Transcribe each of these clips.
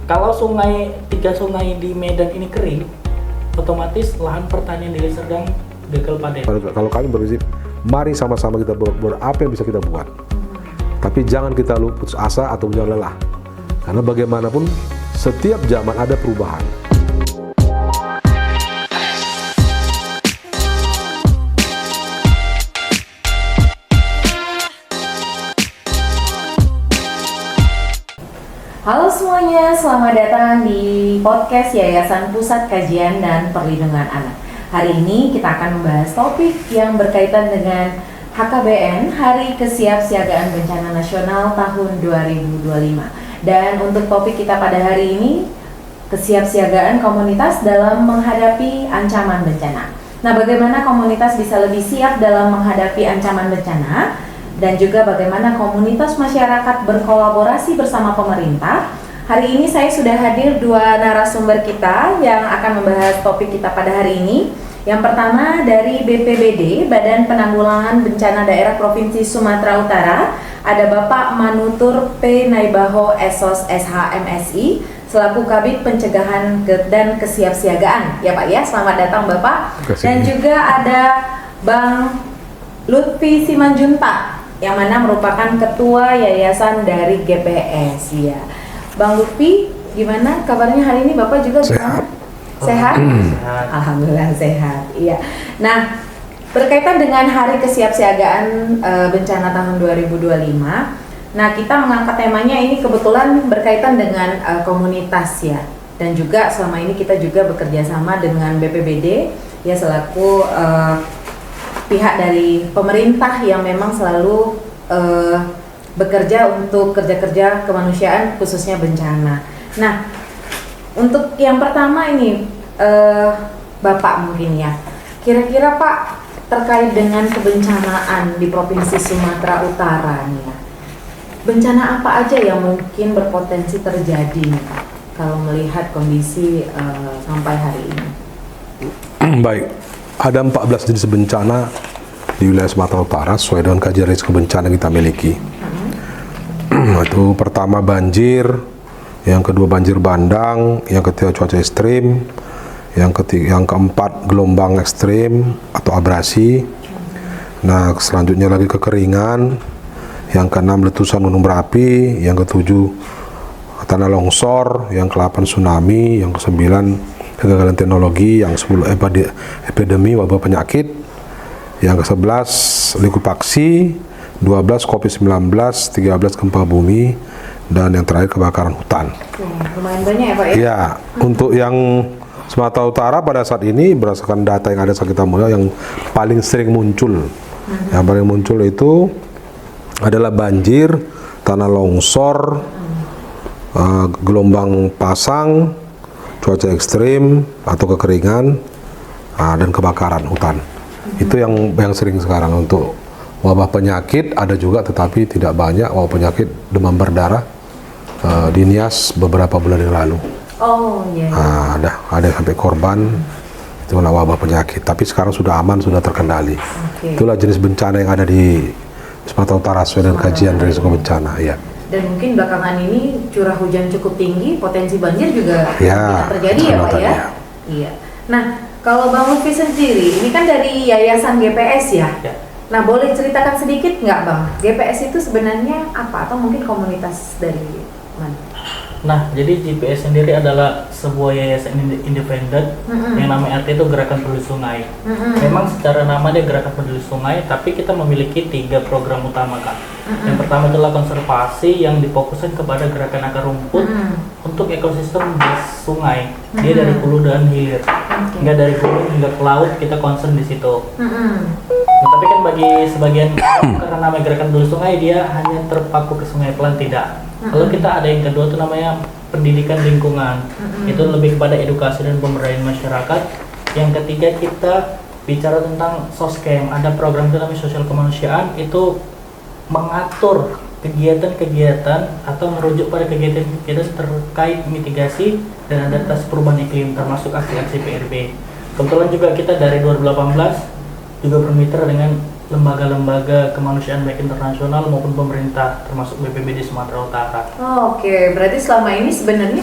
kalau tiga sungai di Medan ini kering, otomatis lahan pertanian di Deli Serdang gagal panen. Kalau kami berprinsip, mari sama-sama kita apa yang bisa kita buat. Tapi jangan kita putus asa atau jangan lelah. Karena bagaimanapun setiap zaman ada perubahan. Halo semuanya, selamat datang di podcast Yayasan Pusat Kajian dan Perlindungan Anak. Hari ini kita akan membahas topik yang berkaitan dengan HKBN, Hari Kesiapsiagaan Bencana Nasional tahun 2025. Dan untuk topik kita pada hari ini, kesiapsiagaan komunitas dalam menghadapi ancaman bencana. Nah, bagaimana komunitas bisa lebih siap dalam menghadapi ancaman bencana? Dan juga bagaimana komunitas masyarakat berkolaborasi bersama pemerintah. Hari ini saya sudah hadir dua narasumber kita yang akan membahas topik kita pada hari ini. Yang pertama dari BPBD, Badan Penanggulangan Bencana Daerah Provinsi Sumatera Utara, ada Bapak Manutur P. Naibaho Esos SHMSI, selaku Kabid Pencegahan dan Kesiapsiagaan. Ya Pak ya, selamat datang Bapak. Dan juga ada Bang Lutfi Simanjuntak, yang mana merupakan ketua yayasan dari GPS ya. Bang Lutfi, gimana kabarnya hari ini? Bapak juga sehat. Sehat? Alhamdulillah sehat. Iya. Nah, berkaitan dengan Hari Kesiapsiagaan Bencana tahun 2025, nah kita mengangkat temanya ini kebetulan berkaitan dengan komunitas ya. Dan juga selama ini kita juga bekerja sama dengan BPBD ya, selaku pihak dari pemerintah yang memang selalu bekerja untuk kerja-kerja kemanusiaan khususnya bencana. Nah, untuk yang pertama ini Bapak mungkin ya, kira-kira Pak terkait dengan kebencanaan di Provinsi Sumatera Utara nih ya, bencana apa aja yang mungkin berpotensi terjadi nih Pak, kalau melihat kondisi sampai hari ini? Baik. Ada 14 jenis bencana di wilayah Sumatera Utara sesuai dengan kajian risiko bencana yang kita miliki. Itu pertama banjir, yang kedua banjir bandang, yang ketiga cuaca ekstrim, yang keempat gelombang ekstrim atau abrasi. Nah, selanjutnya lagi kekeringan, yang keenam letusan gunung berapi, yang ketujuh tanah longsor, yang ke-8 tsunami, yang ke-9 kegagalan teknologi, yang 10 epidemi wabah penyakit, yang ke-11 likuifaksi, 12 COVID-19, 13 gempa bumi, dan yang terakhir kebakaran hutan. Lumayan banyak ya Pak ya? Ya, untuk yang Sumatera Utara pada saat ini berdasarkan data yang ada saat kita mulai, yang paling sering muncul, yang paling muncul itu adalah banjir, tanah longsor, gelombang pasang, cuaca ekstrim atau kekeringan, dan kebakaran hutan. Itu yang sering sekarang. Untuk wabah penyakit ada juga, tetapi tidak banyak. Wabah penyakit demam berdarah di Nias beberapa bulan yang lalu. Oh iya. Ada sampai korban. Itu wabah penyakit. Tapi sekarang sudah aman, sudah terkendali. Okay. Itulah jenis bencana yang ada di Sumatera Utara sesuai dengan kajian risiko bencana. Ya. Dan mungkin belakangan ini curah hujan cukup tinggi, potensi banjir juga ya, terjadi ya Pak ya? Iya. Nah, kalau Bang Lutfi sendiri, ini kan dari Yayasan GPS ya? Ya. Nah, boleh ceritakan sedikit nggak Bang, GPS itu sebenarnya apa? Atau mungkin komunitas dari mana? Nah, jadi GPS sendiri adalah sebuah yayasan independen yang namanya arti itu Gerakan Peduli Sungai. Memang secara nama dia Gerakan Peduli Sungai, tapi kita memiliki 3 program utama Kak. Yang pertama adalah konservasi yang difokuskan kepada gerakan akar rumput untuk ekosistem di sungai. Dia dari hulu dan hilir. Hingga dari hulu hingga ke laut kita concern di situ. Nah, tapi kan bagi sebagian karena namanya Gerakan Peduli Sungai, dia hanya terpaku ke sungai pelan, tidak. Kalau kita ada yang kedua itu namanya pendidikan lingkungan. Itu lebih kepada edukasi dan pemberdayaan masyarakat. Yang ketiga kita bicara tentang soskem. Ada program itu namanya sosial kemanusiaan, itu mengatur kegiatan-kegiatan atau merujuk pada kegiatan-kegiatan terkait mitigasi dan adaptasi perubahan iklim, termasuk aksi-aksi PRB. Kebetulan juga kita dari 2018 juga bermitra dengan lembaga-lembaga kemanusiaan baik internasional maupun pemerintah termasuk BPBD Sumatera Utara. Oke, berarti selama ini sebenarnya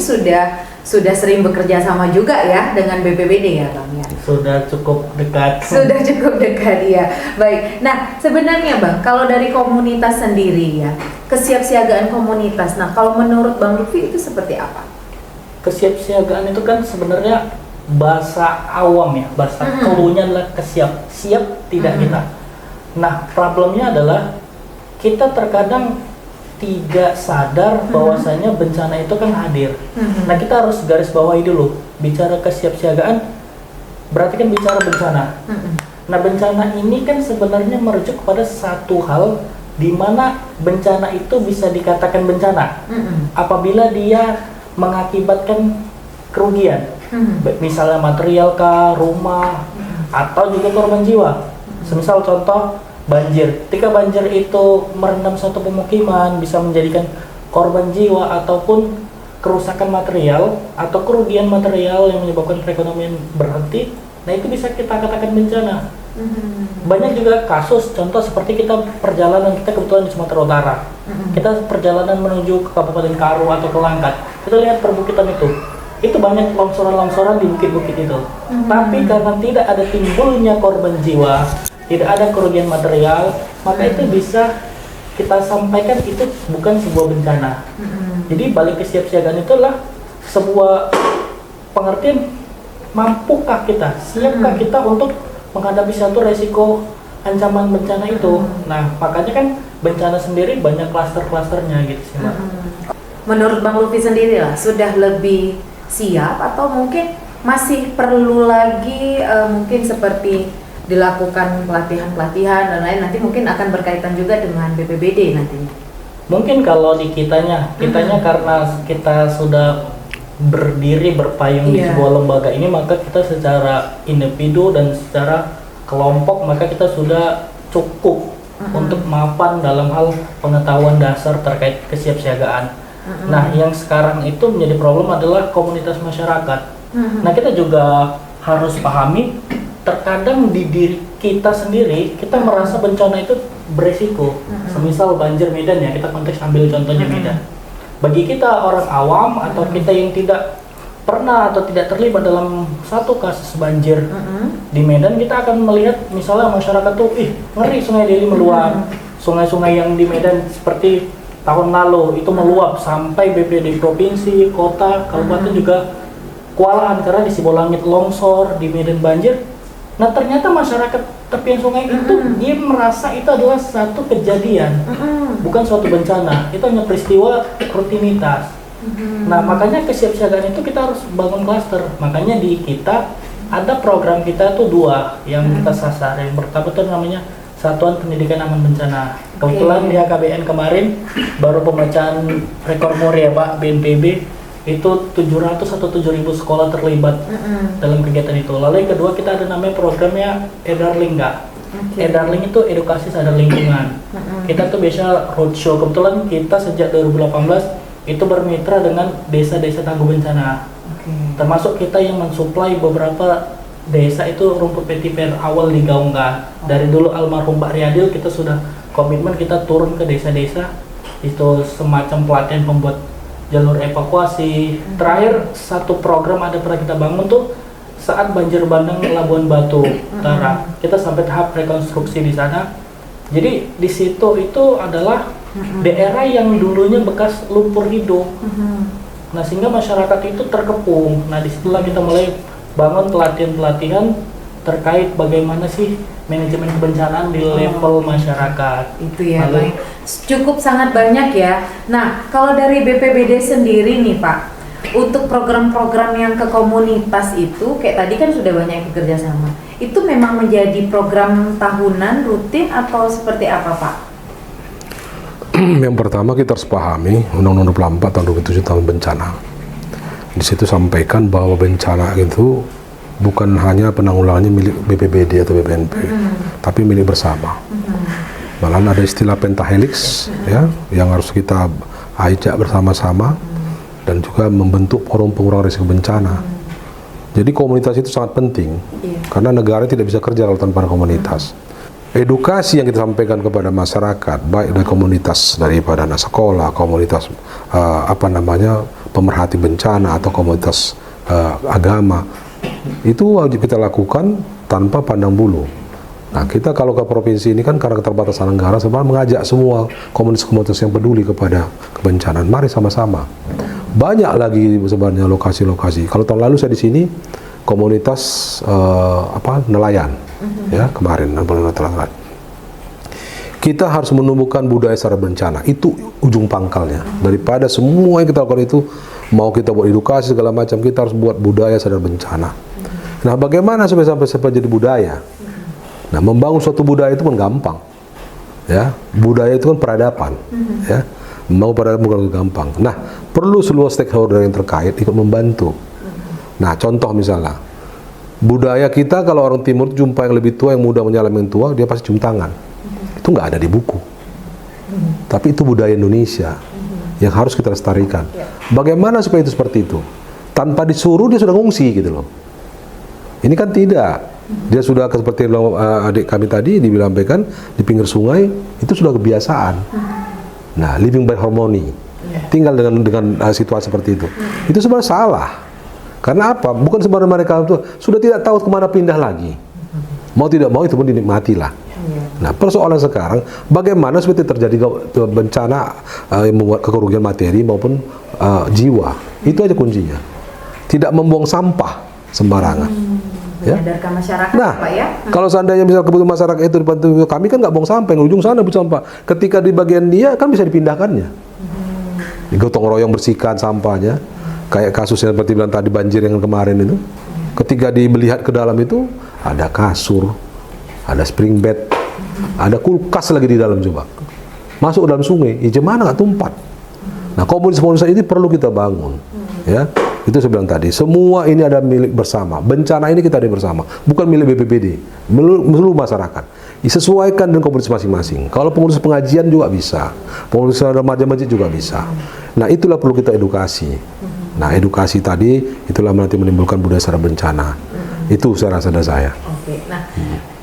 sudah sering bekerja sama juga ya dengan BPBD ya Bang ya? Sudah cukup dekat. Sudah cukup dekat ya. Baik. Nah, sebenarnya Bang, kalau dari komunitas sendiri ya, kesiapsiagaan komunitas. Nah, kalau menurut Bang Lutfi itu seperti apa? Kesiapsiagaan itu kan sebenarnya bahasa awam ya, bahasa keluhnya adalah siap tidak kita. Nah, problemnya adalah kita terkadang tidak sadar bahwasanya bencana itu kan hadir. Nah, kita harus garis bawahi dulu. Bicara kesiapsiagaan berarti kan bicara bencana. Nah, bencana ini kan sebenarnya merujuk kepada satu hal di mana bencana itu bisa dikatakan bencana apabila dia mengakibatkan kerugian. Misalnya material kah, rumah, atau juga korban jiwa. Semisal contoh banjir. Ketika banjir itu merendam suatu pemukiman, bisa menjadikan korban jiwa ataupun kerusakan material atau kerugian material yang menyebabkan perekonomian berhenti. Nah, itu bisa kita katakan bencana. Banyak juga kasus, contoh seperti kita perjalanan, kita kebetulan di Sumatera Utara. Kita perjalanan menuju ke Kabupaten Karo atau ke Langkat. Kita lihat perbukitan itu banyak longsoran-longsoran di bukit-bukit itu. Tapi karena tidak ada timbulnya korban jiwa, tidak ada kerugian material, maka itu bisa kita sampaikan itu bukan sebuah bencana. Jadi balik kesiapsiagaan itu adalah sebuah pengertian, mampukah kita, siapkah kita untuk menghadapi satu resiko ancaman bencana itu. Nah, makanya kan bencana sendiri banyak klaster-klasternya gitu sih, Mbak. Menurut Bang Lutfi sendiri lah, sudah lebih siap atau mungkin masih perlu lagi mungkin seperti dilakukan pelatihan-pelatihan dan lain, nanti mungkin akan berkaitan juga dengan BPBD nantinya. Mungkin kalau di kitanya karena kita sudah berdiri berpayung di sebuah lembaga ini, maka kita secara individu dan secara kelompok maka kita sudah cukup untuk mapan dalam hal pengetahuan dasar terkait kesiapsiagaan. Nah, yang sekarang itu menjadi problem adalah komunitas masyarakat. Nah, kita juga harus pahami terkadang di diri kita sendiri kita merasa bencana itu beresiko. Semisal banjir Medan ya, kita konteks ambil contohnya Medan. Bagi kita orang awam atau kita yang tidak pernah atau tidak terlibat dalam satu kasus banjir di Medan, kita akan melihat misalnya masyarakat tuh ngeri Sungai Deli meluap. Sungai-sungai yang di Medan seperti tahun lalu itu meluap sampai BPD provinsi, kota, kabupaten juga kewalahan karena di Sibolangit longsor, di Medan banjir. Nah, ternyata masyarakat tepian sungai itu dia merasa itu adalah satu kejadian, bukan suatu bencana. Itu hanya peristiwa rutinitas. Nah, makanya kesiapsiagaan itu kita harus bangun klaster. Makanya di kita ada program kita tuh 2 yang kita sasar. Yang pertama tuh namanya Satuan Pendidikan Aman Bencana. Kebetulan di HKBN kemarin baru pemecahan rekor muri ya Pak, BNPB itu 700 atau 7.000 sekolah terlibat dalam kegiatan itu. Lalu yang kedua kita ada namanya programnya Edarling Kak. Edarling itu edukasi sadar lingkungan. Kita tuh biasa roadshow. Kebetulan kita sejak 2018 itu bermitra dengan desa-desa tangguh bencana. Termasuk kita yang mensuplai beberapa desa itu rumput petiper awal digaungkan. Dari dulu almarhum Pak Riadil kita sudah komitmen kita turun ke desa-desa itu semacam pelatihan pembuat jalur evakuasi. Terakhir satu program ada pernah kita bangun tuh saat banjir bandang Labuan Batu Utara. Kita sampai tahap rekonstruksi di sana. Jadi di situ itu adalah daerah yang dulunya bekas lumpur hidup. Nah, sehingga masyarakat itu terkepung. Nah, disitulah kita mulai bangun pelatihan-pelatihan terkait bagaimana sih manajemen kebencanaan di level masyarakat. Itu ya, baik. Cukup sangat banyak ya. Nah, kalau dari BPBD sendiri nih Pak, untuk program-program yang ke komunitas itu, kayak tadi kan sudah banyak yang bekerja sama. Itu memang menjadi program tahunan, rutin, atau seperti apa Pak? Yang pertama kita harus pahami Undang-Undang 24 tahun 2007 tentang bencana. Di situ sampaikan bahwa bencana itu bukan hanya penanggulangannya milik BPBD atau BPNP, tapi milik bersama. Malah ada istilah pentahelix ya, yang harus kita ajak bersama-sama dan juga membentuk forum pengurangan risiko bencana. Jadi komunitas itu sangat penting karena negara tidak bisa kerja kalau tanpa komunitas. edukasi yang kita sampaikan kepada masyarakat, baik dari komunitas daripada anak sekolah, komunitas pemerhati bencana atau komunitas agama, itu wajib kita lakukan tanpa pandang bulu. Nah, kita kalau ke provinsi ini kan karena keterbatasan anggaran, sebenarnya mengajak semua komunitas-komunitas yang peduli kepada kebencanaan, mari sama-sama. Banyak lagi sebenarnya lokasi-lokasi. Kalau tahun lalu saya di sini komunitas nelayan, ya kemarin nelayan. Kita harus menumbuhkan budaya sadar bencana. Itu ujung pangkalnya. Daripada semua yang kita lakukan itu, mau kita buat edukasi segala macam, kita harus buat budaya sadar bencana. Nah, bagaimana supaya sampai jadi budaya? Nah, membangun suatu budaya itu kan gampang, ya. Budaya itu kan peradaban, ya. Mau peradaban bukan gampang. Nah, perlu seluruh stakeholder yang terkait ikut membantu. Nah, contoh misalnya, budaya kita kalau orang timur jumpa yang lebih tua, yang muda menyalami yang tua, dia pasti cium tangan. Itu nggak ada di buku. Tapi itu budaya Indonesia yang harus kita lestarikan. Bagaimana supaya itu seperti itu? Tanpa disuruh dia sudah ngungsi gitu loh. Ini kan tidak. Dia sudah seperti adik kami tadi disampaikan di pinggir sungai, itu sudah kebiasaan. Nah, living by harmony. Tinggal dengan situasi seperti itu. Itu sebenarnya salah. Karena apa? Bukan sebenarnya mereka itu sudah tidak tahu kemana pindah lagi. Mau tidak mau itu pun dinikmatilah. Nah, persoalan sekarang bagaimana supaya terjadi bencana yang membuat kerugian materi maupun jiwa. Itu aja kuncinya. Tidak membuang sampah sembarangan. Menyadarkan masyarakat, nah, Pak ya. Kalau seandainya misal kebutuhan masyarakat itu dibantu kami kan nggak buang sampah, yang ujung sana buang sampah. Ketika di bagian dia kan bisa dipindahkannya. Gotong royong bersihkan sampahnya. Kayak kasusnya seperti bilang tadi banjir yang kemarin itu. Ketika melihat ke dalam itu ada kasur, ada spring bed, ada kulkas lagi di dalam coba. Masuk ke dalam sungai, gimana nggak tumpat? Nah, komunitas-komunitas ini perlu kita bangun, ya. Itu saya bilang tadi, semua ini ada milik bersama. Bencana ini kita ada bersama, bukan milik BPBD, seluruh masyarakat. Disesuaikan dengan komunitas masing-masing. Kalau pengurus pengajian juga bisa, pengurus remaja masjid juga bisa. Nah, itulah perlu kita edukasi. Nah, edukasi tadi itulah nanti menimbulkan budaya sadar bencana. Itu saya rasa dari saya. Oke, nah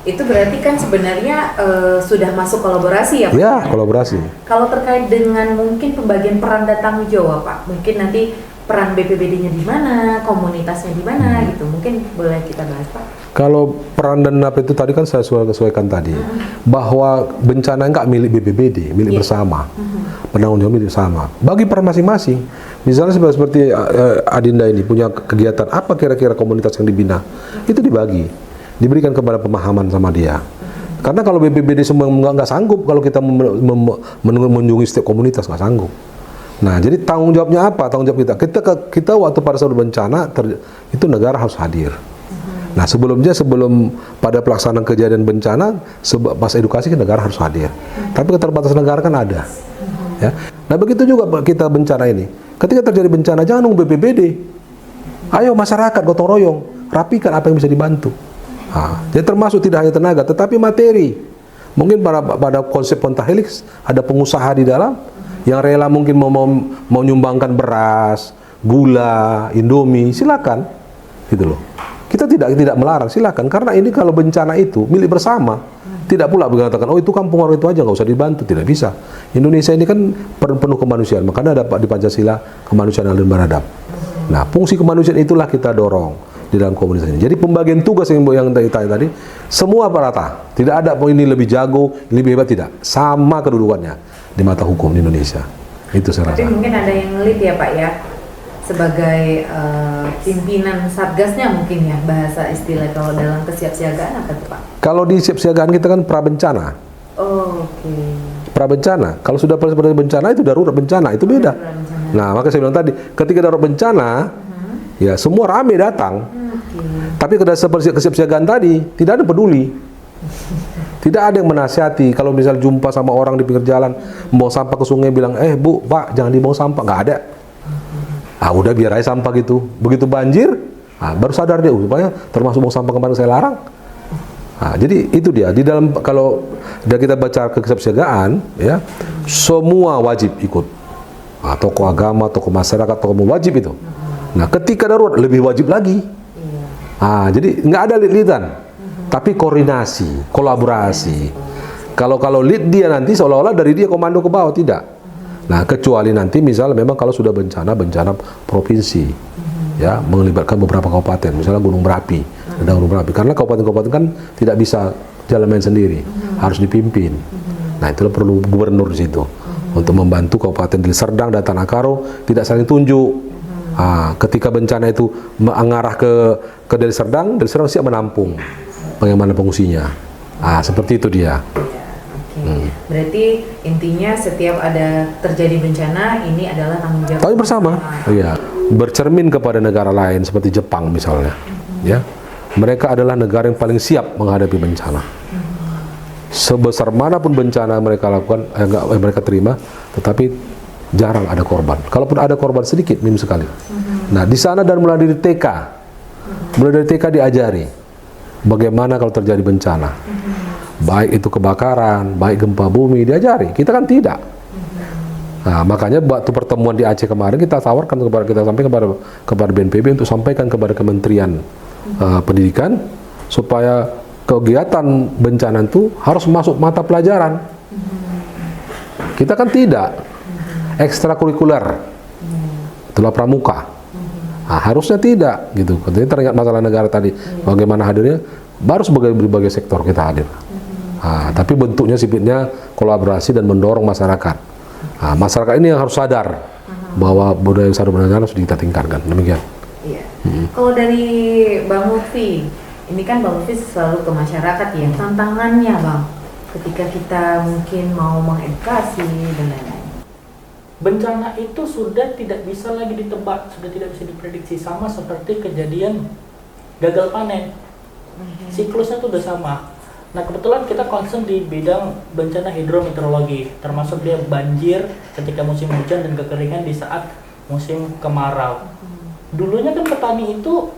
itu berarti kan sebenarnya sudah masuk kolaborasi ya Pak? Ya, kolaborasi. Kalau terkait dengan mungkin pembagian peran dan tanggung jawab Pak, mungkin nanti peran BPBD-nya di mana, komunitasnya di mana gitu, mungkin boleh kita bahas Pak? Kalau peran dan apa itu tadi kan saya sesuaikan tadi, bahwa bencana enggak milik BPBD, milik bersama, penanggung jawab milik bersama. Bagi peran masing-masing, misalnya seperti Adinda ini punya kegiatan apa kira-kira komunitas yang dibina, itu diberikan kepada pemahaman sama dia. Karena kalau BPBD semua nggak sanggup, kalau kita mengunjungi setiap komunitas nggak sanggup. Nah, jadi tanggung jawabnya apa? Tanggung jawab kita waktu pada saat bencana itu negara harus hadir. Nah, sebelum pada pelaksanaan kejadian bencana, pas edukasi negara harus hadir. Tapi keterbatasan negara kan ada. Ya. Nah, begitu juga kita bencana ini. Ketika terjadi bencana, jangan nunggu BPBD. Ayo masyarakat gotong royong, rapikan apa yang bisa dibantu. Nah, jadi termasuk tidak hanya tenaga, tetapi materi. Mungkin pada konsep pentahelix ada pengusaha di dalam yang rela mungkin mau nyumbangkan beras, gula, Indomie, silakan, gitu loh. Kita tidak melarang, silakan, karena ini kalau bencana itu milik bersama. Tidak pula mengatakan, oh itu kampung orang itu aja nggak usah dibantu, tidak bisa. Indonesia ini kan penuh kemanusiaan, makanya ada di Pancasila kemanusiaan adil beradab. Nah, fungsi kemanusiaan itulah kita dorong di dalam komunitas ini. Jadi pembagian tugas yang ditanya tadi, semua rata, tidak ada ini lebih jago, lebih hebat, tidak, sama kedudukannya di mata hukum di Indonesia. Itu saya rasa. Tapi mungkin ada yang ngelit ya Pak ya, sebagai pimpinan satgasnya mungkin ya, bahasa istilah kalau dalam kesiapsiagaan apa tuh Pak? Kalau di kesiapsiagaan kita kan prabencana. Oh, oke. Prabencana. Kalau sudah seperti bencana itu darurat bencana, itu beda. Nah, maka saya bilang tadi, ketika darurat bencana, ya semua rame datang. Tapi ketika seperti kesiapsiagaan tadi, tidak ada peduli. Tidak ada yang menasihati. Kalau misal jumpa sama orang di pinggir jalan membawa sampah ke sungai, bilang, Bu, Pak, jangan dibawa sampah. Nggak ada. Udah biar aja sampah gitu. Begitu banjir, baru sadar dia, supaya termasuk buang sampah kemarin saya larang. Jadi itu dia. Di dalam kalau kita baca kesiapsiagaan, ya semua wajib ikut. Tokoh agama, tokoh masyarakat, tokoh wajib itu. Nah, ketika darurat lebih wajib lagi. Jadi nggak ada lit-litan. tapi koordinasi, kolaborasi. Kalau lead dia nanti seolah-olah dari dia komando ke bawah, tidak. Nah, kecuali nanti misalnya memang kalau sudah bencana provinsi, ya, melibatkan beberapa kabupaten, misalnya Gunung Merapi, karena kabupaten-kabupaten kan tidak bisa jalan main sendiri, harus dipimpin. Nah, itulah perlu gubernur di situ untuk membantu kabupaten Deli Serdang dan Tanah Karo tidak saling tunjuk. Ketika bencana itu mengarah ke Deli Serdang siap menampung bagaimana pengungsinya. Seperti itu dia. Berarti intinya setiap ada terjadi bencana ini adalah tanggung jawab bersama. Iya, bercermin kepada negara lain seperti Jepang misalnya. Ya, mereka adalah negara yang paling siap menghadapi bencana. Sebesar manapun bencana mereka lakukan, mereka terima, tetapi jarang ada korban. Kalaupun ada korban sedikit, minim sekali. Nah, di sana dan mulai dari TK diajari bagaimana kalau terjadi bencana. Baik itu kebakaran, baik gempa bumi, diajari. Kita kan tidak. Nah, makanya waktu pertemuan di Aceh kemarin kita sampaikan kepada BNPB untuk sampaikan kepada Kementerian Pendidikan supaya kegiatan bencana itu harus masuk mata pelajaran. Kita kan tidak. Ekstrakurikuler, itulah pramuka. Harusnya tidak, gitu. Ketika teringat masalah negara tadi, bagaimana hadirnya, baru sebagai berbagai sektor kita hadir. Tapi bentuknya sifatnya kolaborasi dan mendorong masyarakat. Masyarakat ini yang harus sadar bahwa budaya sadar bencana harus kita tingkatkan. Demikian. Iya. Kalau dari Bang Lutfi, ini kan Bang Lutfi selalu ke masyarakat ya. Tantangannya Bang, ketika kita mungkin mau mengedukasi dan lain-lain. Bencana itu sudah tidak bisa lagi ditebak, sudah tidak bisa diprediksi, sama seperti kejadian gagal panen. Siklusnya itu udah sama. Nah, kebetulan kita concern di bidang bencana hidrometeorologi, termasuk dia banjir ketika musim hujan dan kekeringan di saat musim kemarau. Dulunya kan petani itu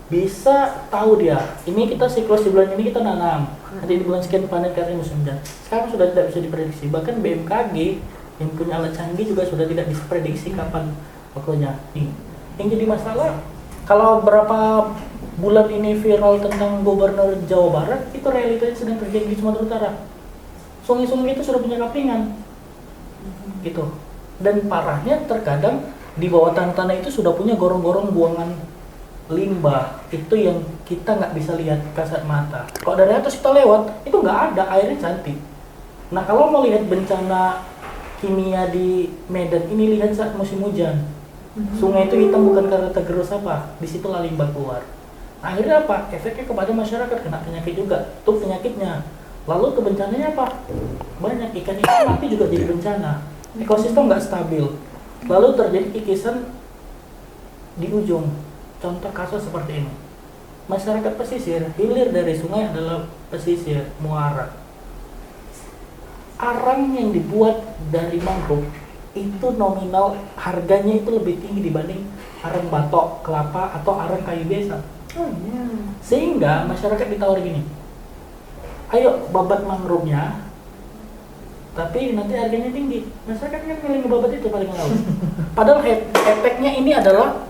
bisa tahu dia, ini kita siklus di bulan ini kita nanam, nanti di bulan sekian panen karena musim hujan. Sekarang sudah tidak bisa diprediksi, bahkan BMKG yang punya alat canggih juga sudah tidak bisa prediksi kapan waktunya. Yang jadi masalah, kalau berapa bulan ini viral tentang Gubernur Jawa Barat, itu realitanya sedang terjadi di Sumatera Utara. Sungai-sungai itu sudah punya kaplingan, gitu. Dan parahnya terkadang di bawah tanah-tanah itu sudah punya gorong-gorong buangan limbah. Itu yang kita nggak bisa lihat kasat mata. Kalau dari atas kita lewat, itu nggak ada, airnya cantik. Nah, kalau mau lihat bencana kimia di Medan ini, lihat saat musim hujan. Sungai itu hitam bukan karena tergerus apa, disitulah limbah keluar. Akhirnya apa? Efeknya kepada masyarakat, kena penyakit juga. Itu penyakitnya. Lalu kebencananya apa? Banyak ikan-ikan mati juga jadi bencana. Ekosistem nggak stabil. Lalu terjadi kikisan di ujung. Contoh kasus seperti ini. Masyarakat pesisir, hilir dari sungai adalah pesisir, muara. Arang yang dibuat dari mangrove itu nominal harganya itu lebih tinggi dibanding arang batok, kelapa, atau arang kayu biasa. Sehingga masyarakat ditawar gini, ayo babat mangrove-nya, tapi nanti harganya tinggi. Masyarakat kan milih ngebabat itu paling laut. Padahal efeknya ini adalah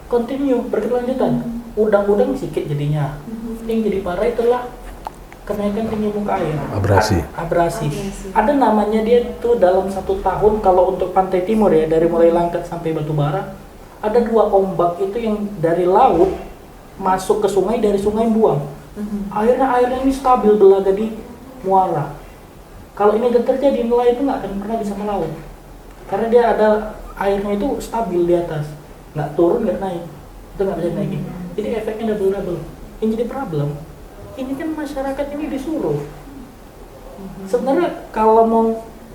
continue, berkelanjutan. Udang-udang sedikit jadinya. Yang jadi parah itulah kenaikan tinggi muka air. Abrasi. Ada namanya dia tuh dalam 1 tahun, kalau untuk pantai timur ya, dari mulai Langkat sampai Batubara, ada 2 ombak itu yang dari laut masuk ke sungai, dari sungai buang. Airnya ini stabil belaga di muara. Kalau ini terjadi, nelayan itu nggak akan pernah bisa melaut, karena dia ada airnya itu stabil di atas, nggak turun nggak naik, itu nggak bisa naikin. Jadi efeknya double. Yang jadi problem, ini kan masyarakat ini disuruh. Sebenarnya kalau mau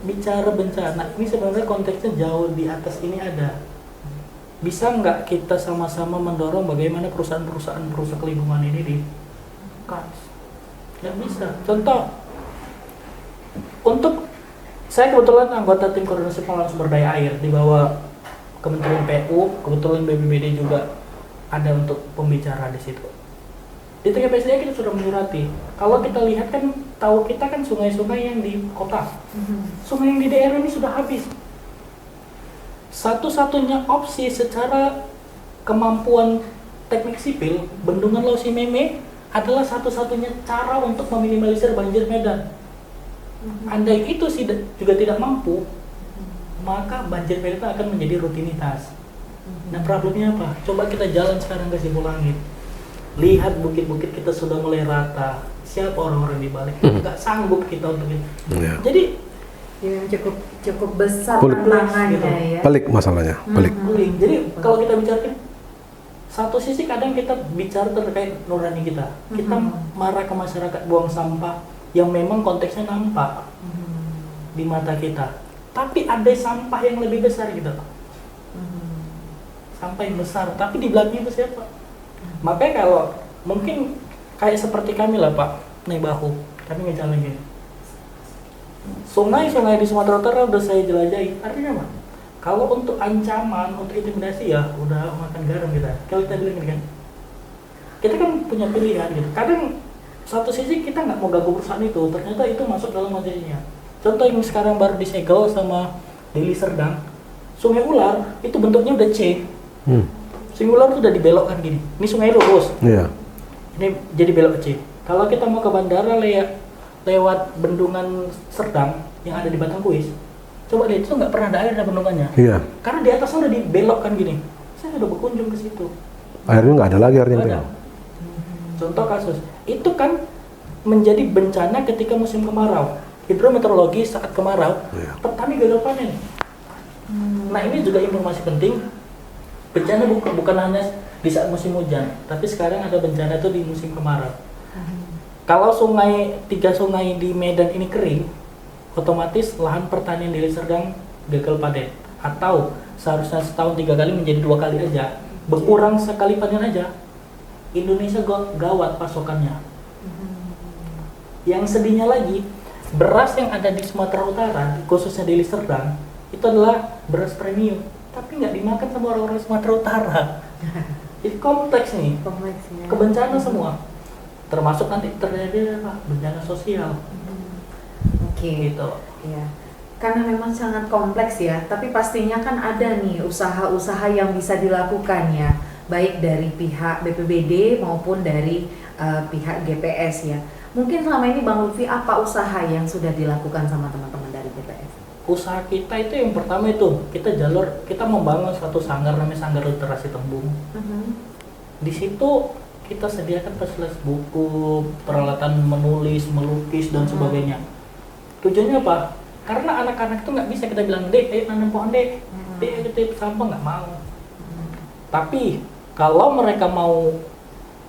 bicara bencana, ini sebenarnya konteksnya jauh di atas ini ada. Bisa nggak kita sama-sama mendorong bagaimana perusahaan-perusahaan perusak lingkungan ini di cut? Nggak bisa. Contoh, untuk saya kebetulan anggota tim koordinasi pengelolaan sumber daya air di bawah Kementerian PU, kebetulan BPBD juga ada untuk pembicara di situ. Di TKPSDA kita sudah menyurati. Kalau kita lihat kan, tahu kita kan sungai-sungai yang di kota, sungai yang di daerah ini sudah habis. Satu-satunya opsi secara kemampuan teknik sipil, bendungan Lausi Meme adalah satu-satunya cara untuk meminimalisir banjir Medan. Andai itu juga tidak mampu, maka banjir Medan akan menjadi rutinitas. Nah problemnya apa? Coba kita jalan sekarang ke Sipulangit, lihat bukit-bukit kita sudah mulai rata. Siapa orang-orang di balik? Nggak sanggup kita untuk itu. Jadi yang cukup besar Pelik. tantangannya Gitu. ya. Pelik masalahnya, pelik. Jadi kalau kita bicara, satu sisi kadang kita bicara terkait nurani kita. Kita marah ke masyarakat buang sampah yang memang konteksnya nampak di mata kita. Tapi ada sampah yang lebih besar gitu. Sampah yang besar, tapi di belakangnya itu siapa? Makanya kalau mungkin kayak seperti kami lah Pak, naik bahu, kami ngejalan gini. Sungai-sungai di Sumatera Utara udah saya jelajahi. Artinya apa? Kalau untuk ancaman, untuk intimidasi ya udah makan garam kita. Kalau kita bilang gini kan, kita kan punya pilihan gitu. Kadang satu sisi kita nggak mau ganggu perusahaan itu, ternyata itu masuk dalam materinya. Contoh yang sekarang baru disegel sama Deli Serdang, Sungai Ular itu bentuknya udah C. Sungai Ular itu udah dibelokkan gini. Ini sungai lurus. Iya. Ini jadi belok C. Kalau kita mau ke bandara lewat bendungan Serdang yang ada di Batangkuis, coba lihat itu nggak pernah ada air bendungannya. Iya. Karena di atasnya udah dibelokkan gini. Saya udah berkunjung ke situ. Akhirnya nggak ada lagi airnya. Nggak ada. Contoh kasus, itu kan menjadi bencana ketika musim kemarau. Hidrometeorologi saat kemarau, petani gagal panen. Nah ini juga informasi penting. Bencana bukan hanya di saat musim hujan, tapi sekarang ada bencana itu di musim kemarau. Kalau tiga sungai di Medan ini kering, otomatis lahan pertanian di Serdang gagal panen. Atau seharusnya setahun 3 kali menjadi 2 kali aja, berkurang sekali panen aja. Indonesia gawat pasokannya. Yang sedihnya lagi, beras yang ada di Sumatera Utara, khususnya di Serdang, itu adalah beras premium, tapi nggak dimakan sama orang-orang Sumatera Utara. Jadi kompleks nih, Kompleksnya. kebencana semua, termasuk nanti terjadi apa? Bencana sosial. Oke. Gitu. Iya. Karena memang sangat kompleks ya, tapi pastinya kan ada nih usaha-usaha yang bisa dilakukan ya, baik dari pihak BPBD maupun dari pihak GPS ya. Mungkin selama ini Bang Lutfi apa usaha yang sudah dilakukan sama teman-teman dari GPS? Usaha kita itu yang pertama itu kita membangun suatu sanggar namanya Sanggar Literasi Tembung. Di situ kita sediakan fasilitas buku, peralatan menulis, melukis dan sebagainya. Tujuannya apa? Karena anak-anak itu nggak bisa kita bilang, "Dek, ayo nanam pohon dek, dek, ayo titip sampah," nggak mau. Tapi kalau mereka mau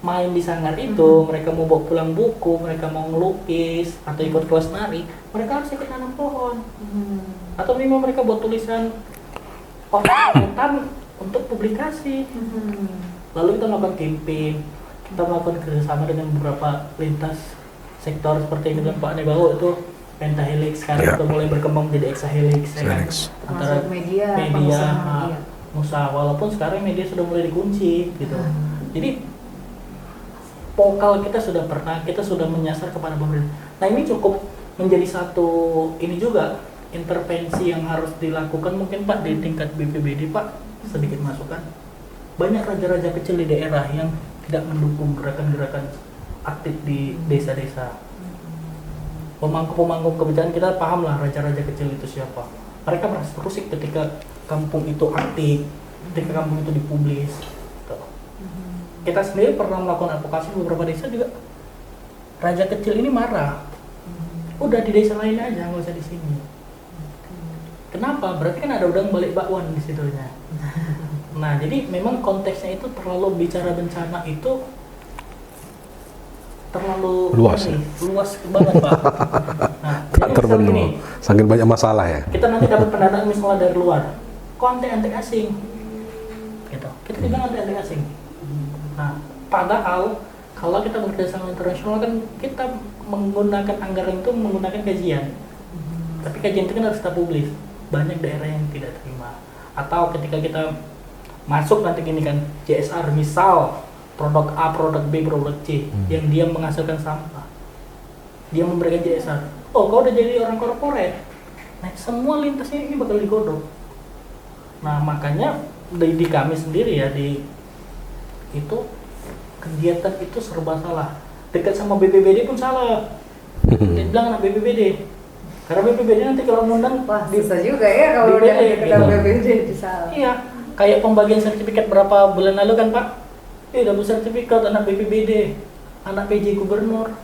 main di sanggar itu, mereka mau bawa pulang buku, mereka mau ngelukis atau ikut kelas nari, mereka harus ikut nanam pohon. Atau minimal mereka buat tulisan untuk publikasi. Lalu kita melakukan campaign, kita melakukan kerjasama dengan beberapa lintas sektor seperti yang dibilang Pak Nebaho itu pentahelix, sekarang kita mulai berkembang menjadi hexahelix, ya kan? Antara Termasuk media, pengusaha, walaupun sekarang media sudah mulai dikunci gitu. Jadi pokal kita sudah menyasar kepada pemerintah. Nah ini cukup menjadi satu ini juga intervensi yang harus dilakukan mungkin Pak di tingkat BPBD Pak, sedikit masukan. Banyak raja-raja kecil di daerah yang tidak mendukung gerakan-gerakan aktif di desa-desa. Pemangku-pemangku kebijakan kita paham lah raja-raja kecil itu siapa. Mereka merasa terusik ketika kampung itu aktif, ketika kampung itu dipublis. Kita sendiri pernah melakukan advokasi di beberapa desa juga. Raja kecil ini marah. Udah di desa lain aja, nggak usah di sini. Kenapa? Berarti kan ada udang balik bakwan di situnya. Nah, jadi memang konteksnya itu terlalu bicara bencana itu terlalu luas, luas banget Pak. Nah, tak terbendung, saking banyak masalah ya. Kita nanti dapat pendanaan misalnya dari luar, kok antek asing, gitu. Kita bilang antek asing. Nah, padahal kalau kita bekerja sama internasional kan kita menggunakan anggaran itu menggunakan kajian. Tapi kajian itu kan harus kita publis. Banyak daerah yang tidak terima. Atau ketika kita masuk nanti gini kan, CSR misal produk A, produk B, produk C yang dia menghasilkan sampah. Dia memberikan CSR. Oh, kau udah jadi orang korporat. Nah, semua lintasnya ini bakal digodok. Nah, makanya di kami sendiri ya itu kegiatan itu serba salah. dekat sama BPBD pun salah. Dia bilang anak BPBD. Karena BPBD nanti kalau ngundang Wah, bisa juga ya kalau udah BPBD, dekat gitu. BPBD disalah. Iya, kayak pembagian sertifikat berapa bulan lalu kan Pak? Dapat sertifikat anak BPBD, anak PJ Gubernur.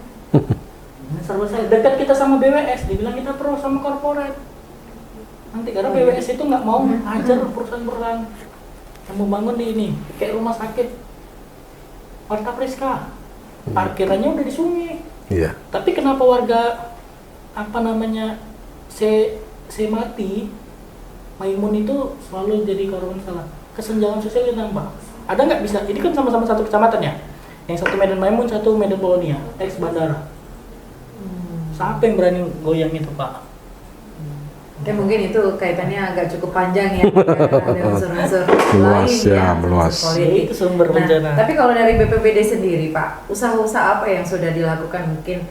Serba saya dekat kita sama BWS, dibilang kita pro sama korporat. Nanti karena BWS itu nggak mau ajar perusahaan-perusahaan yang mau bangun di ini, kayak rumah sakit Warta Priska, parkirannya udah di sungai. Iya. Tapi kenapa warga C mati, Maimun itu selalu jadi korban salah kesenjangan sosial yang nambah. Ada nggak bisa? Ini kan sama-sama satu kecamatan ya. Yang satu Medan Maimun, satu Medan Polonia, ex bandara. Siapa yang berani goyang itu Pak? Ya mungkin itu kaitannya agak cukup panjang ya, karena ada unsur-unsur Luas lain ya, unsur meluas. politik. Itu sumber bencana. Tapi kalau dari BPBD sendiri Pak, usaha-usaha apa yang sudah dilakukan mungkin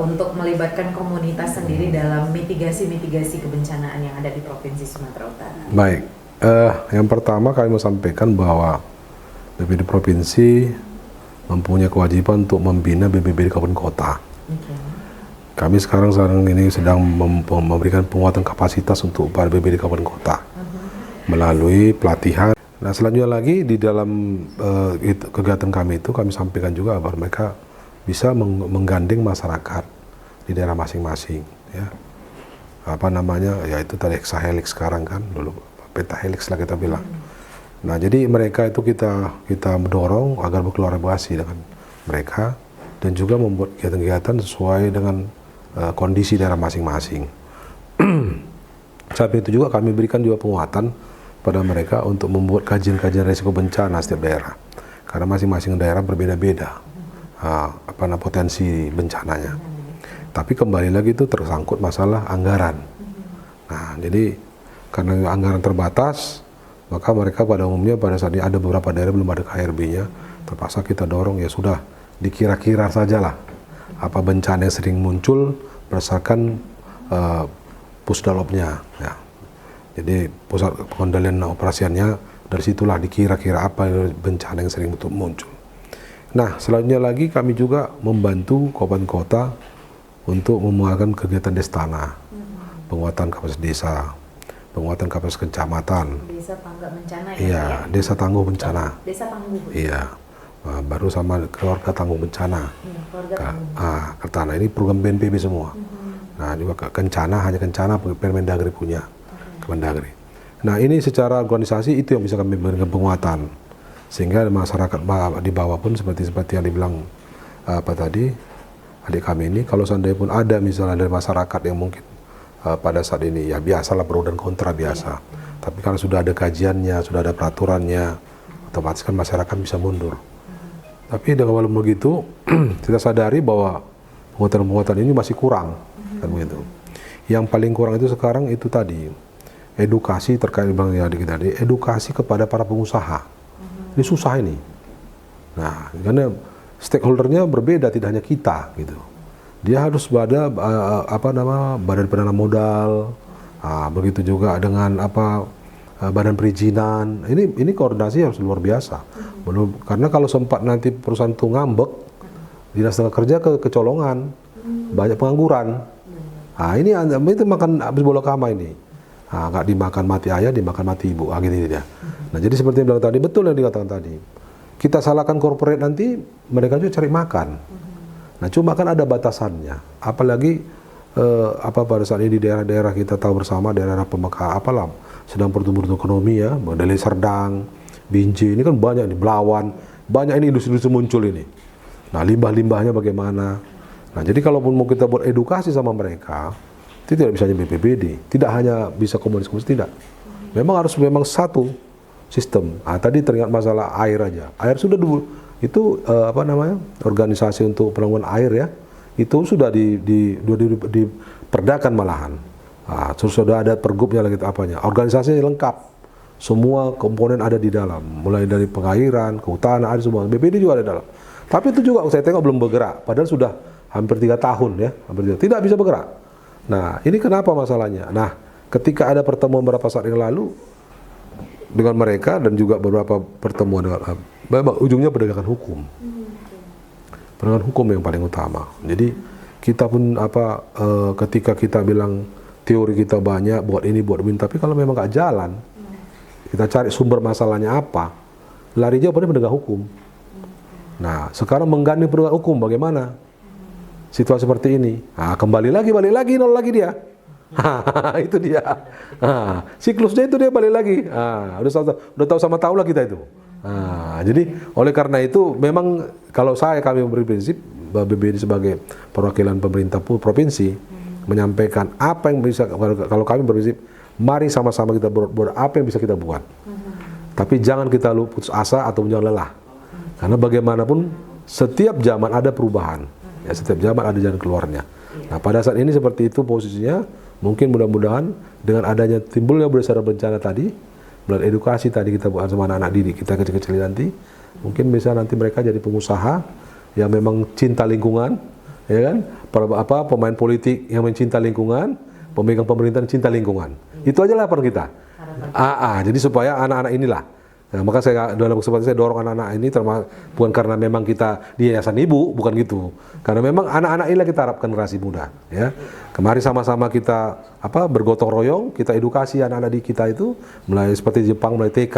untuk melibatkan komunitas sendiri dalam mitigasi kebencanaan yang ada di Provinsi Sumatera Utara? Baik, yang pertama kami mau sampaikan bahwa BPBD Provinsi mempunyai kewajiban untuk membina BPBD kabupaten kota. Kami sekarang ini sedang memberikan penguatan kapasitas untuk para BPBD kabupaten kota melalui pelatihan. Nah selanjutnya lagi di dalam kegiatan kami itu kami sampaikan juga bahwa mereka bisa menggandeng masyarakat di daerah masing-masing, ya. Yaitu tadi hexahelix sekarang kan, dulu pentahelix lah kita bilang. Nah jadi mereka itu kita mendorong agar berkolaborasi dengan mereka dan juga membuat kegiatan-kegiatan sesuai dengan kondisi daerah masing-masing. Saat itu juga kami berikan juga penguatan pada mereka untuk membuat kajian-kajian risiko bencana setiap daerah, karena masing-masing daerah berbeda-beda potensi bencananya. Tapi kembali lagi itu tersangkut masalah anggaran. Nah jadi karena anggaran terbatas, maka mereka pada umumnya pada saat ini ada beberapa daerah belum ada KRB-nya, terpaksa kita dorong ya sudah dikira-kira sajalah apa bencana yang sering muncul berdasarkan pusdalopnya, ya. Jadi pusat pengendalian operasiannya dari situlah dikira-kira apa bencana yang sering muncul. Nah selanjutnya lagi kami juga membantu kabupaten kota untuk memuatkan kegiatan destana, penguatan kapasitas desa, penguatan kapasitas kecamatan. Desa Tangga Bencana ya? Iya, desa tangguh bencana. Desa Tangguh. Iya. Baru sama keluarga tangguh bencana. Kencana ini program BNPB semua. Nah juga Kencana hanya Kencana Permendagri punya, Kemendagri. Nah ini secara organisasi itu yang bisa kami berikan penguatan, sehingga masyarakat di bawah pun seperti yang dibilang tadi adik kami ini, kalau seandainya pun ada misalnya dari masyarakat yang mungkin pada saat ini ya biasalah pro dan kontra biasa. Tapi kalau sudah ada kajiannya, sudah ada peraturannya, otomatis kan masyarakat bisa mundur. Tapi dengan walaupun begitu, kita sadari bahwa penguatan ini masih kurang, kan begitu. Yang paling kurang itu sekarang itu tadi, edukasi terkait dengan yang kita tadi, edukasi kepada para pengusaha. Ini susah ini. Nah, karena stakeholdernya berbeda, tidak hanya kita, gitu. Dia harus ada badan penanam modal, begitu juga dengan badan perizinan. Ini koordinasi harus luar biasa. Belum, karena kalau sempat nanti perusahaan itu ngambek, dinas tenaga kerja kecolongan, banyak pengangguran. Ini itu makan habis bola kama ini. Nggak dimakan mati ayah, dimakan mati ibu. Gini dia. Nah jadi seperti yang bilang tadi, betul yang dikatakan tadi. Kita salahkan corporate nanti, mereka juga cari makan. Nah cuma kan ada batasannya. Apalagi pada saat ini di daerah-daerah kita tahu bersama, daerah Pemeka sedang pertumbuhan ekonomi ya, Deli Serdang, Binjai, ini kan banyak nih, Belawan, banyak ini industri-industri muncul ini. Nah limbah-limbahnya bagaimana? Nah jadi kalaupun mau kita buat edukasi sama mereka, itu tidak bisa hanya BPBD, tidak hanya bisa komunitas, tidak. Memang harus satu sistem. Tadi teringat masalah air aja. Air sudah dulu itu organisasi untuk penanggulangan air ya, itu sudah diperdakan malahan. Sudah ada pergubnya lagi organisasinya lengkap, semua komponen ada di dalam, mulai dari pengairan, kehutanan, ada semua. BPD juga ada dalam. Tapi itu juga saya tengok belum bergerak, padahal sudah hampir 3 tahun ya, tidak bisa bergerak. Nah ini kenapa masalahnya? Nah ketika ada pertemuan beberapa saat yang lalu dengan mereka dan juga beberapa pertemuan dengan ujungnya penegakan hukum. penegakan hukum yang paling utama. Jadi kita pun ketika kita bilang teori kita banyak, buat ini, buat ini, tapi kalau memang nggak jalan, kita cari sumber masalahnya apa, lari jauh pada penegak hukum. Nah, sekarang menggandeng penegak hukum bagaimana? Situasi seperti ini. Nah, balik lagi, nol lagi dia. Itu dia. Siklusnya itu dia balik lagi. Udah tahu sama tahu lah kita itu. Jadi oleh karena itu memang kalau kami berprinsip BPBD sebagai perwakilan pemerintah provinsi menyampaikan apa yang bisa, kalau kami berprinsip mari sama-sama kita buat apa yang bisa kita buat. Tapi jangan kita putus asa atau jangan lelah. Karena bagaimanapun setiap zaman ada perubahan. Ya, setiap zaman ada jalan keluarnya. Nah, pada saat ini seperti itu posisinya, mungkin mudah-mudahan dengan adanya timbulnya berdasarkan bencana tadi, melalui edukasi tadi kita buat sama anak-anak didik kita kecil-kecil nanti, mungkin bisa nanti mereka jadi pengusaha yang memang cinta lingkungan, ya kan? Pemain politik yang mencinta lingkungan, pemegang pemerintahan cinta lingkungan. Itu aja lah harapan kita. Jadi supaya anak-anak inilah. Nah, maka saya dalam kesempatan saya dorong anak-anak ini bukan karena memang kita di yayasan ibu, bukan gitu. Karena memang anak-anak inilah kita harapkan generasi muda, ya. Kemari sama-sama kita bergotong royong, kita edukasi anak-anak di kita itu mulai seperti Jepang, mulai TK.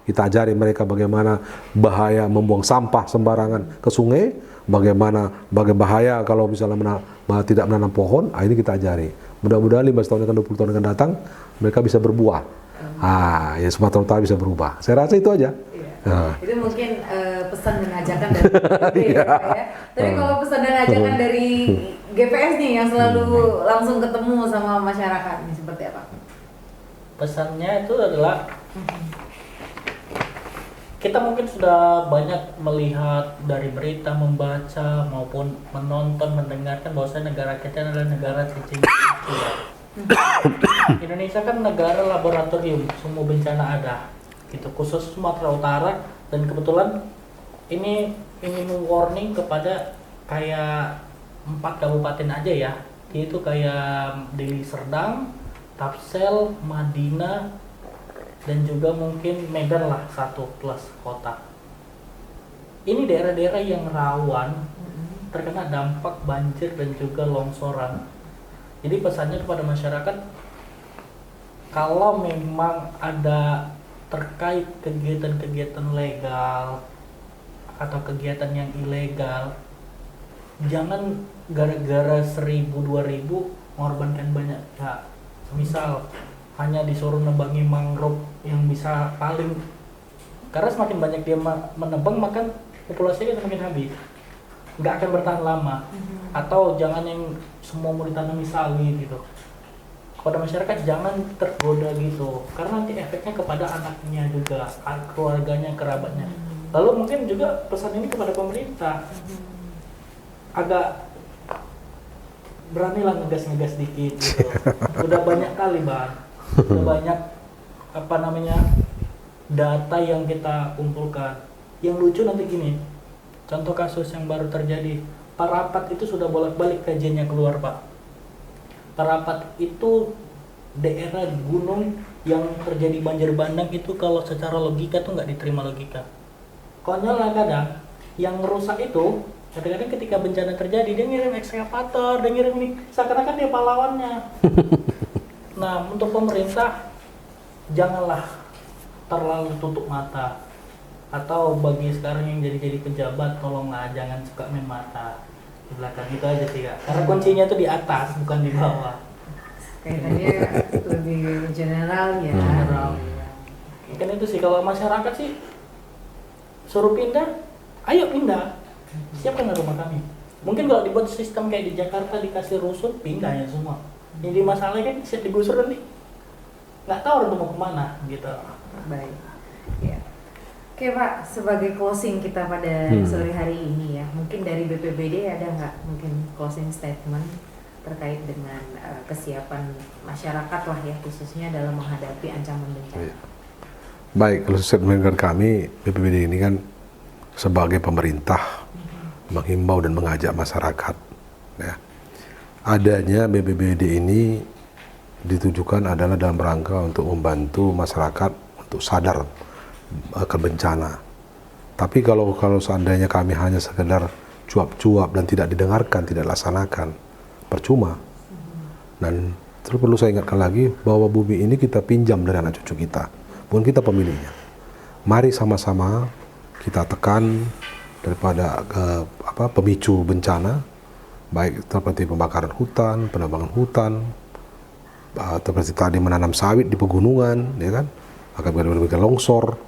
Kita ajari mereka bagaimana bahaya membuang sampah sembarangan ke sungai, bagaimana bahaya kalau misalnya tidak menanam pohon. Ini kita ajari. Mudah-mudahan 15 tahun akan 20 tahun akan datang mereka bisa berbuah. Ya Sumatera Utara bisa berubah. Saya rasa itu aja. Itu mungkin pesan dan ajakan dari BPBD ya. Tapi kalau pesan dan ajakan dari GPS nih yang selalu langsung ketemu sama masyarakat ini seperti apa? Pesannya itu adalah kita mungkin sudah banyak melihat dari berita, membaca maupun menonton, mendengarkan bahwasanya negara kita adalah negara cicing. Indonesia kan negara laboratorium, semua bencana ada. Gitu, khusus Sumatera Utara, dan kebetulan ini warning kepada kayak 4 kabupaten aja ya. Itu kayak Deli Serdang, Tapsel, Madinah, dan juga mungkin Medan lah 1 plus kota. Ini daerah-daerah yang rawan terkena dampak banjir dan juga longsoran. Jadi pesannya kepada masyarakat, kalau memang ada terkait kegiatan-kegiatan legal atau kegiatan yang ilegal, jangan gara-gara 1.000-2.000 mengorbankan banyak pihak. Misal hanya disuruh nebangi mangrove yang bisa paling, karena semakin banyak dia menebang maka populasinya semakin habis, nggak akan bertahan lama. Atau jangan yang semua mau ditanami sawi gitu. Kepada masyarakat jangan tergoda gitu, karena nanti efeknya kepada anaknya juga, keluarganya, kerabatnya. Lalu mungkin juga pesan ini kepada pemerintah, agak beranilah ngegas-ngegas dikit gitu. Udah banyak kali udah banyak data yang kita kumpulkan. Yang lucu nanti gini, contoh kasus yang baru terjadi, Parapat itu sudah bolak-balik kajiannya keluar Pak. Parapat itu daerah gunung yang terjadi banjir bandang, itu kalau secara logika tuh nggak diterima logika. Konyol lah kadang, yang rusak itu kadang-kadang ketika bencana terjadi dia ngirim ekskavator, dia ngirim nih, seakan-akan dia pahlawannya. Nah, untuk pemerintah janganlah terlalu tutup mata, atau bagi sekarang yang jadi pejabat, tolonglah jangan suka main mata di belakang. Itu aja sih Kak, karena kuncinya tuh di atas bukan di bawah. Kayaknya lebih general ya. General. Mungkin itu sih, kalau masyarakat sih suruh pindah, ayo pindah, siapkan rumah kami. Mungkin kalau dibuat sistem kayak di Jakarta, dikasih rusun, pindah ya semua. Jadi masalahnya kan bisa digusur nanti, nggak tahu orang mau kemana gitu. Baik. Ya. Oke Pak, sebagai closing kita pada sore hari ini ya, mungkin dari BPBD ada nggak mungkin closing statement terkait dengan kesiapan masyarakat lah ya, khususnya dalam menghadapi ancaman bencana. Baik, kalau statement dari kami, BPBD ini kan sebagai pemerintah menghimbau dan mengajak masyarakat. Ya. Adanya BPBD ini ditujukan adalah dalam rangka untuk membantu masyarakat untuk sadar akan bencana. Tapi kalau seandainya kami hanya sekedar cuap-cuap dan tidak didengarkan, tidak laksanakan, percuma. Dan terus perlu saya ingatkan lagi bahwa bumi ini kita pinjam dari anak cucu kita, bukan kita pemiliknya. Mari sama-sama kita tekan daripada pemicu bencana, baik seperti pembakaran hutan, penebangan hutan, seperti tadi menanam sawit di pegunungan, ya kan, akan berbeda longsor,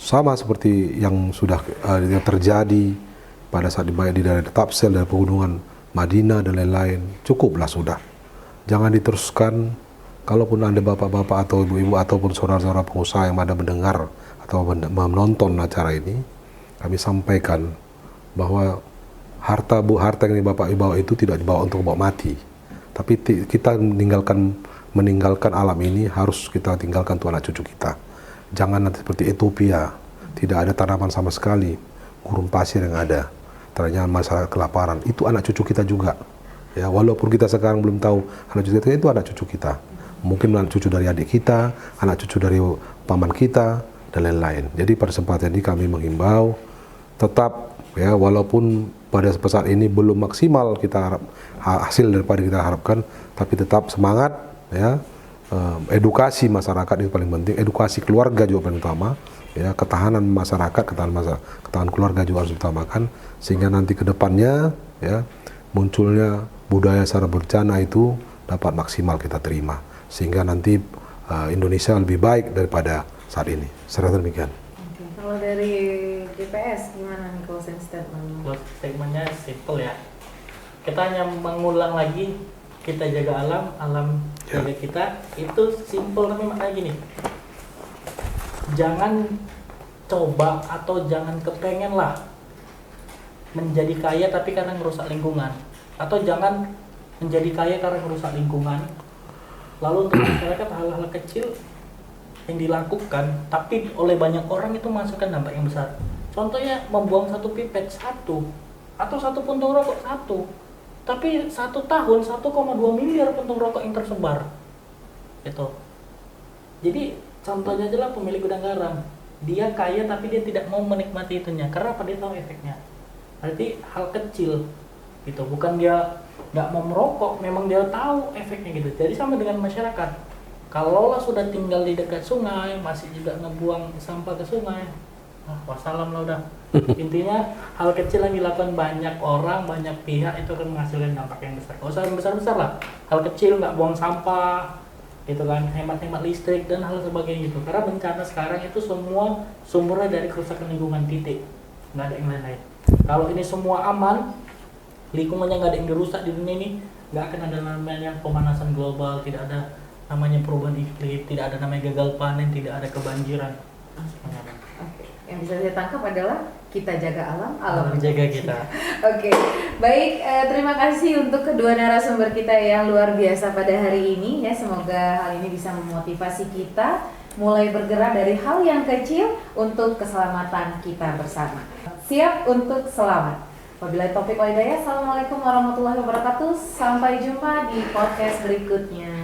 sama seperti yang sudah yang terjadi pada saat di daerah Tapsel dan pegunungan Madinah dan lain-lain. Cukuplah sudah, jangan diteruskan. Kalaupun Anda bapak-bapak atau ibu-ibu ataupun saudara-saudara pengusaha yang ada mendengar atau menonton acara ini, kami sampaikan bahwa harta yang Bapak bawa itu tidak dibawa untuk bawa mati, tapi kita meninggalkan alam ini harus kita tinggalkan untuk anak cucu kita. Jangan nanti seperti Ethiopia, tidak ada tanaman sama sekali, gurun pasir yang ada, ternyata masalah kelaparan. Itu anak cucu kita juga. Ya, walaupun kita sekarang belum tahu anak cucu kita, itu anak cucu kita. Mungkin anak cucu dari adik kita, anak cucu dari paman kita, dan lain-lain. Jadi pada kesempatan ini kami menghimbau tetap, ya, walaupun pada saat ini belum maksimal kita hasil daripada kita harapkan, tapi tetap semangat, ya. Edukasi masyarakat itu paling penting, edukasi keluarga juga paling utama, ya. Ketahanan masyarakat, ketahanan keluarga juga harus diutamakan, sehingga nanti ke depannya, ya, munculnya budaya secara bencana itu dapat maksimal kita terima, sehingga nanti Indonesia lebih baik daripada saat ini. Serta demikian. Oke. Kalau dari GPS gimana nih closing statement? Closing statementnya simple ya. Kita hanya mengulang lagi, kita jaga alam, alam jaga kita. Itu simple tapi maknanya gini. Jangan coba atau jangan kepengen lah menjadi kaya tapi karena merusak lingkungan, atau jangan menjadi kaya karena merusak lingkungan. Lalu untuk masyarakat hal-hal kecil yang dilakukan tapi oleh banyak orang itu menghasilkan dampak yang besar. Contohnya membuang satu pipet satu atau satu puntung rokok satu, tapi 1 tahun 1,2 miliar puntung rokok yang tersebar. Itu. Jadi contohnya aja lah pemilik gudang garam, dia kaya tapi dia tidak mau menikmati itunya. Karena apa? Dia tahu efeknya. Berarti hal kecil gitu, bukan dia nggak mau merokok, memang dia tahu efeknya gitu. Jadi sama dengan masyarakat. Kalaulah sudah tinggal di dekat sungai, masih juga ngebuang sampah ke sungai, wassalam lah udah. Intinya hal kecil yang dilakukan banyak orang, banyak pihak itu akan menghasilkan dampak yang besar. Kalau yang besar-besar lah, hal kecil nggak buang sampah, gitu kan, hemat-hemat listrik dan hal sebagainya gitu. Karena bencana sekarang itu semua sumbernya dari kerusakan lingkungan, titik, nggak ada yang lain-lain. Kalau ini semua aman, lingkungannya nggak ada yang dirusak di dunia ini, nggak akan ada namanya pemanasan global, tidak ada namanya perubahan iklim, tidak ada namanya gagal panen, tidak ada kebanjiran. Oke. Yang bisa saya tangkap adalah kita jaga alam, alam menjaga kita. Oke, baik. Terima kasih untuk kedua narasumber kita yang luar biasa pada hari ini. Ya, semoga hal ini bisa memotivasi kita mulai bergerak dari hal yang kecil untuk keselamatan kita bersama. Siap untuk selamat. Wabillahi taufiq wal hidayah. Assalamualaikum warahmatullahi wabarakatuh. Sampai jumpa di podcast berikutnya.